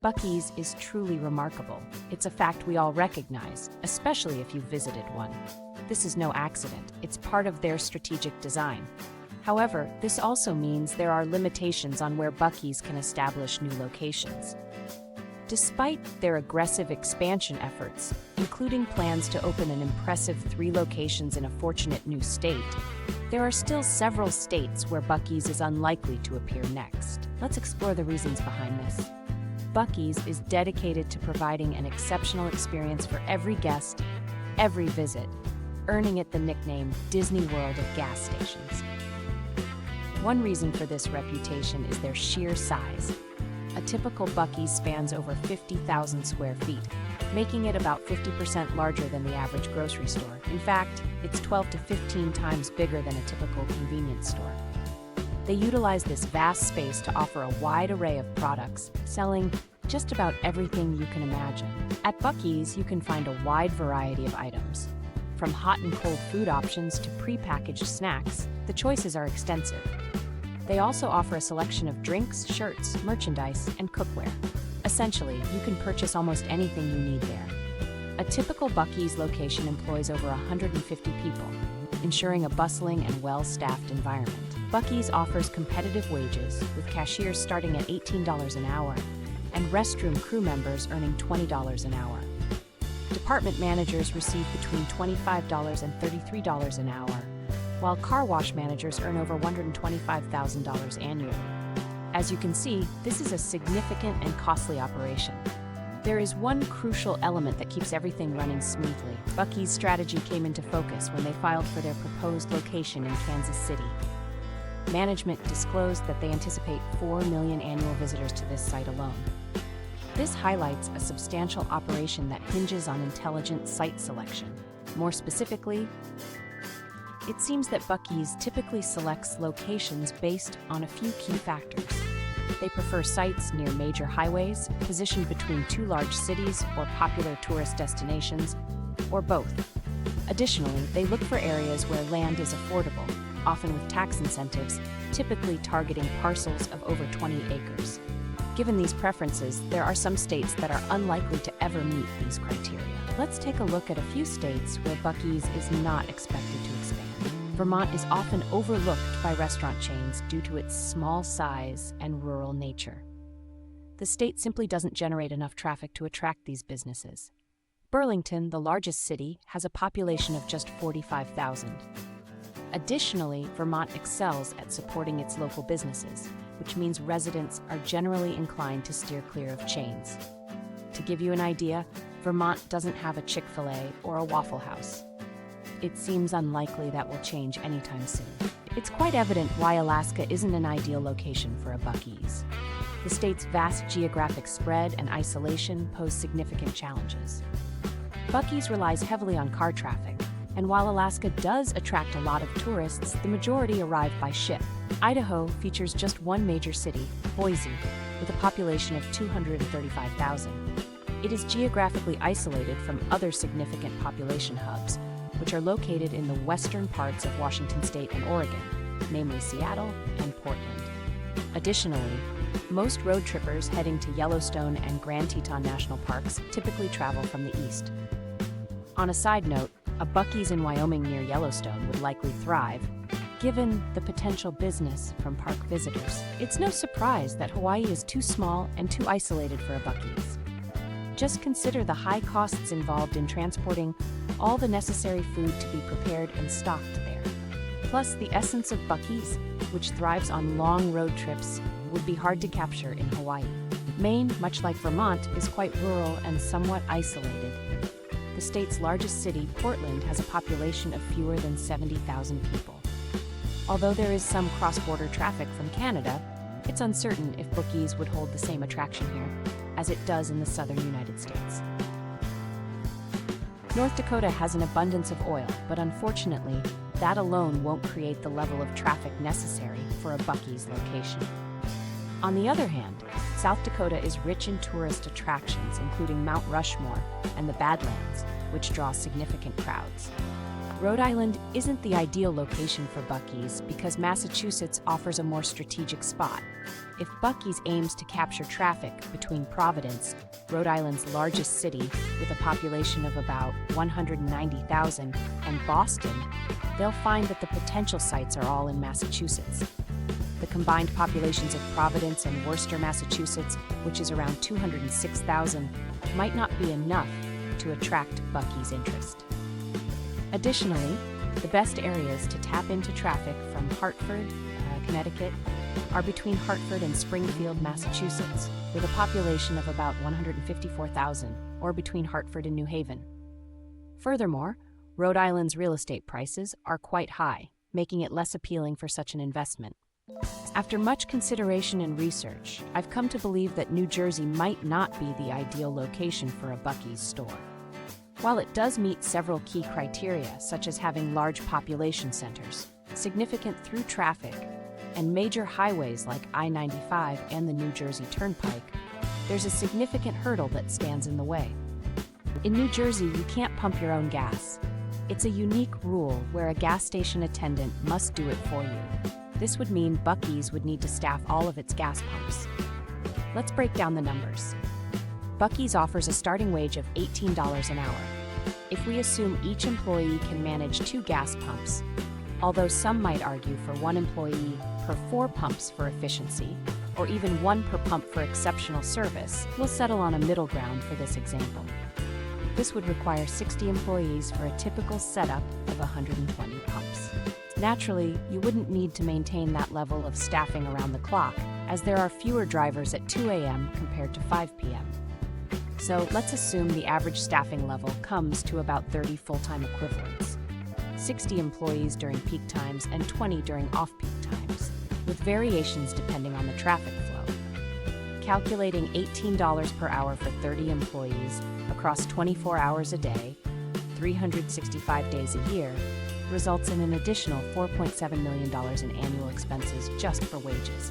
Buc-ee's is truly remarkable. It's a fact we all recognize, especially if you've visited one. This is no accident. It's part of their strategic design. However, this also means there are limitations on where Buc-ee's can establish new locations. Despite their aggressive expansion efforts, including plans to open an impressive 3 locations in a fortunate new state, there are still several states where Buc-ee's is unlikely to appear next. Let's explore the reasons behind this. Buc-ee's is dedicated to providing an exceptional experience for every guest, every visit, earning it the nickname Disney World of gas stations. One reason for this reputation is their sheer size. A typical Buc-ee's spans over 50,000 square feet, making it about 50% larger than the average grocery store. In fact, it's 12 to 15 times bigger than a typical convenience store. They utilize this vast space to offer a wide array of products, selling just about everything you can imagine. At Buc-ee's, you can find a wide variety of items. From hot and cold food options to pre-packaged snacks, the choices are extensive. They also offer a selection of drinks, shirts, merchandise, and cookware. Essentially, you can purchase almost anything you need there. A typical Buc-ee's location employs over 150 people, ensuring a bustling and well-staffed environment. Buc-ee's offers competitive wages, with cashiers starting at $18 an hour and restroom crew members earning $20 an hour. Department managers receive between $25 and $33 an hour, while car wash managers earn over $125,000 annually. As you can see, this is a significant and costly operation. There is one crucial element that keeps everything running smoothly. Buc-ee's strategy came into focus when they filed for their proposed location in Kansas City. Management disclosed that they anticipate 4 million annual visitors to this site alone. This highlights a substantial operation that hinges on intelligent site selection. More specifically, it seems that Buc-ee's typically selects locations based on a few key factors. They prefer sites near major highways, positioned between 2 large cities or popular tourist destinations, or both. Additionally, they look for areas where land is affordable, often with tax incentives, typically targeting parcels of over 20 acres. Given these preferences, there are some states that are unlikely to ever meet these criteria. Let's take a look at a few states where Buc-ee's is not expected to expand. Vermont is often overlooked by restaurant chains due to its small size and rural nature. The state simply doesn't generate enough traffic to attract these businesses. Burlington, the largest city, has a population of just 45,000. Additionally, Vermont excels at supporting its local businesses, which means residents are generally inclined to steer clear of chains. To give you an idea, Vermont doesn't have a Chick-fil-A or a Waffle House. It seems unlikely that will change anytime soon. It's quite evident why Alaska isn't an ideal location for a Buc-ee's. The state's vast geographic spread and isolation pose significant challenges. Buc-ee's relies heavily on car traffic, and while Alaska does attract a lot of tourists, the majority arrive by ship. Idaho features just one major city, Boise, with a population of 235,000. It is geographically isolated from other significant population hubs, which are located in the western parts of Washington State and Oregon, namely Seattle and Portland. Additionally, most road trippers heading to Yellowstone and Grand Teton National Parks typically travel from the east. On a side note, a Buc-ee's in Wyoming near Yellowstone would likely thrive, given the potential business from park visitors. It's no surprise that Hawaii is too small and too isolated for a Buc-ee's. Just consider the high costs involved in transporting all the necessary food to be prepared and stocked there. Plus, the essence of Buc-ee's, which thrives on long road trips, would be hard to capture in Hawaii. Maine, much like Vermont, is quite rural and somewhat isolated. The state's largest city, Portland, has a population of fewer than 70,000 people. Although there is some cross-border traffic from Canada, it's uncertain if Buc-ee's would hold the same attraction here as it does in the southern United States. North Dakota has an abundance of oil, but unfortunately, that alone won't create the level of traffic necessary for a Buc-ee's location. On the other hand, South Dakota is rich in tourist attractions, including Mount Rushmore and the Badlands, which draw significant crowds. Rhode Island isn't the ideal location for Buc-ee's because Massachusetts offers a more strategic spot. If Buc-ee's aims to capture traffic between Providence, Rhode Island's largest city with a population of about 190,000, and Boston, they'll find that the potential sites are all in Massachusetts. The combined populations of Providence and Worcester, Massachusetts, which is around 206,000, might not be enough to attract Buc-ee's interest. Additionally, the best areas to tap into traffic from Hartford, Connecticut, are between Hartford and Springfield, Massachusetts, with a population of about 154,000, or between Hartford and New Haven. Furthermore, Rhode Island's real estate prices are quite high, making it less appealing for such an investment. After much consideration and research, I've come to believe that New Jersey might not be the ideal location for a Buc-ee's store. While it does meet several key criteria, such as having large population centers, significant through traffic, and major highways like I-95 and the New Jersey Turnpike, there's a significant hurdle that stands in the way. In New Jersey, you can't pump your own gas. It's a unique rule where a gas station attendant must do it for you. This would mean Buc-ee's would need to staff all of its gas pumps. Let's break down the numbers. Buc-ee's offers a starting wage of $18 an hour. If we assume each employee can manage 2 gas pumps, although some might argue for 1 employee per 4 pumps for efficiency, or even 1 per pump for exceptional service, we'll settle on a middle ground for this example. This would require 60 employees for a typical setup of 120 pumps. Naturally, you wouldn't need to maintain that level of staffing around the clock, as there are fewer drivers at 2 a.m. compared to 5 p.m. So let's assume the average staffing level comes to about 30 full-time equivalents, 60 employees during peak times and 20 during off-peak times, with variations depending on the traffic flow. Calculating $18 per hour for 30 employees across 24 hours a day, 365 days a year, results in an additional $4.7 million in annual expenses just for wages.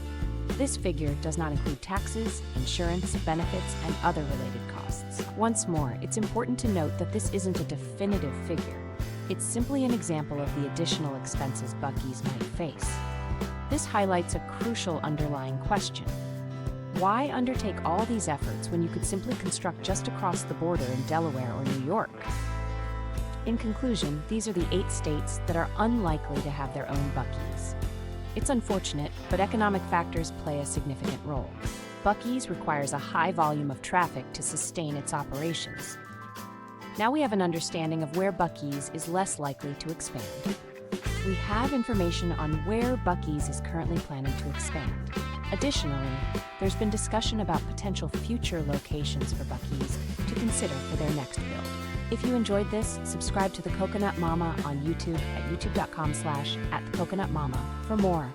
This figure does not include taxes, insurance, benefits, and other related costs. Once more, it's important to note that this isn't a definitive figure. It's simply an example of the additional expenses Buc-ee's might face. This highlights a crucial underlying question. Why undertake all these efforts when you could simply construct just across the border in Delaware or New York? In conclusion, these are the 8 states that are unlikely to have their own Buc-ee's. It's unfortunate, but economic factors play a significant role. Buc-ee's requires a high volume of traffic to sustain its operations. Now we have an understanding of where Buc-ee's is less likely to expand. We have information on where Buc-ee's is currently planning to expand. Additionally, there's been discussion about potential future locations for Buc-ee's to consider for their next build. If you enjoyed this, subscribe to The Coconut Mama on YouTube at youtube.com/@thecoconutmama for more.